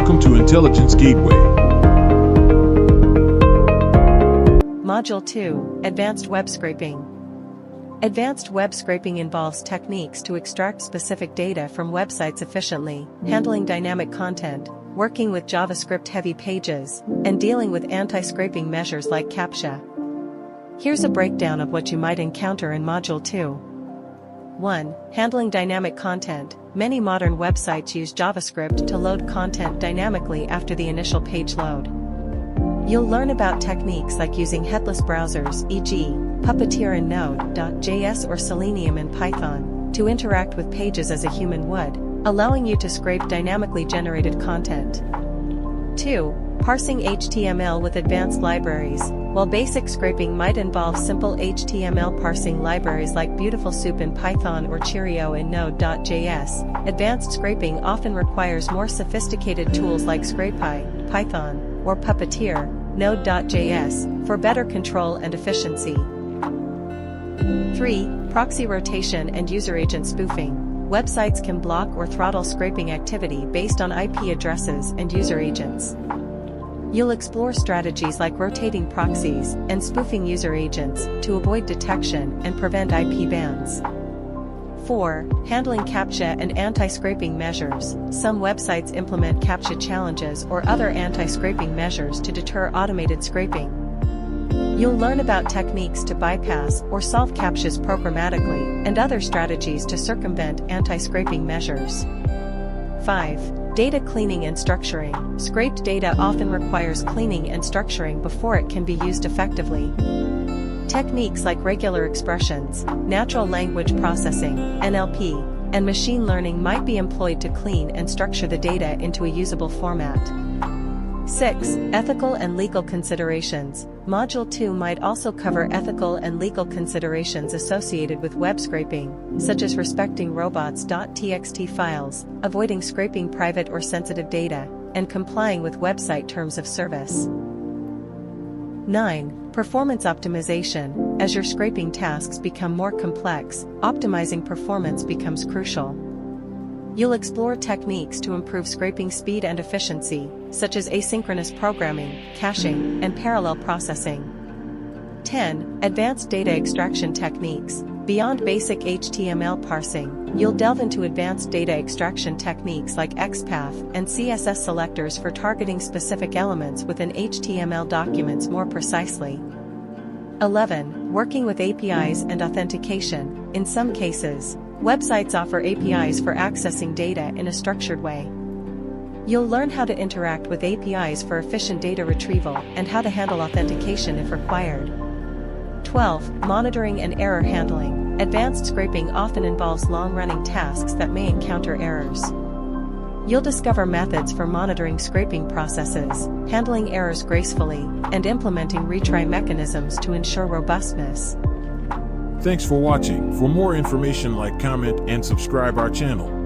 Welcome to Intelligence Gateway. Module 2, Advanced Web Scraping. Advanced web scraping involves techniques to extract specific data from websites efficiently, handling dynamic content, working with JavaScript-heavy pages, and dealing with anti-scraping measures like CAPTCHA. Here's a breakdown of what you might encounter in Module 2. 1. Handling dynamic content. Many modern websites use JavaScript to load content dynamically after the initial page load. You'll learn about techniques like using headless browsers, e.g., Puppeteer in Node.js or Selenium in Python, to interact with pages as a human would, allowing you to scrape dynamically generated content. 2. Parsing HTML with advanced libraries. While basic scraping might involve simple HTML parsing libraries like Beautiful Soup in Python or Cheerio in Node.js, advanced scraping often requires more sophisticated tools like ScrapePy, Python, or Puppeteer, Node.js, for better control and efficiency. 3. Proxy rotation and user agent spoofing. Websites can block or throttle scraping activity based on IP addresses and user agents. You'll explore strategies like rotating proxies and spoofing user agents to avoid detection and prevent IP bans. 4. Handling CAPTCHA and anti-scraping measures. Some websites implement CAPTCHA challenges or other anti-scraping measures to deter automated scraping. You'll learn about techniques to bypass or solve CAPTCHAs programmatically and other strategies to circumvent anti-scraping measures. 5. Data cleaning and structuring. Scraped data often requires cleaning and structuring before it can be used effectively. Techniques like regular expressions, natural language processing, NLP, and machine learning might be employed to clean and structure the data into a usable format. 6. Ethical and legal considerations. Module 2 might also cover ethical and legal considerations associated with web scraping, such as respecting robots.txt files, avoiding scraping private or sensitive data, and complying with website terms of service. 9. Performance optimization. As your scraping tasks become more complex, optimizing performance becomes crucial. You'll explore techniques to improve scraping speed and efficiency, such as asynchronous programming, caching, and parallel processing. 10. Advanced data extraction techniques. Beyond basic HTML parsing, you'll delve into advanced data extraction techniques like XPath and CSS selectors for targeting specific elements within HTML documents more precisely. 11. Working with APIs and authentication. In some cases, websites offer APIs for accessing data in a structured way. You'll learn how to interact with APIs for efficient data retrieval and how to handle authentication if required. 12. Monitoring and error handling. Advanced scraping often involves long-running tasks that may encounter errors. You'll discover methods for monitoring scraping processes, handling errors gracefully, and implementing retry mechanisms to ensure robustness. Thanks for watching. For more information, like, comment, and subscribe our channel.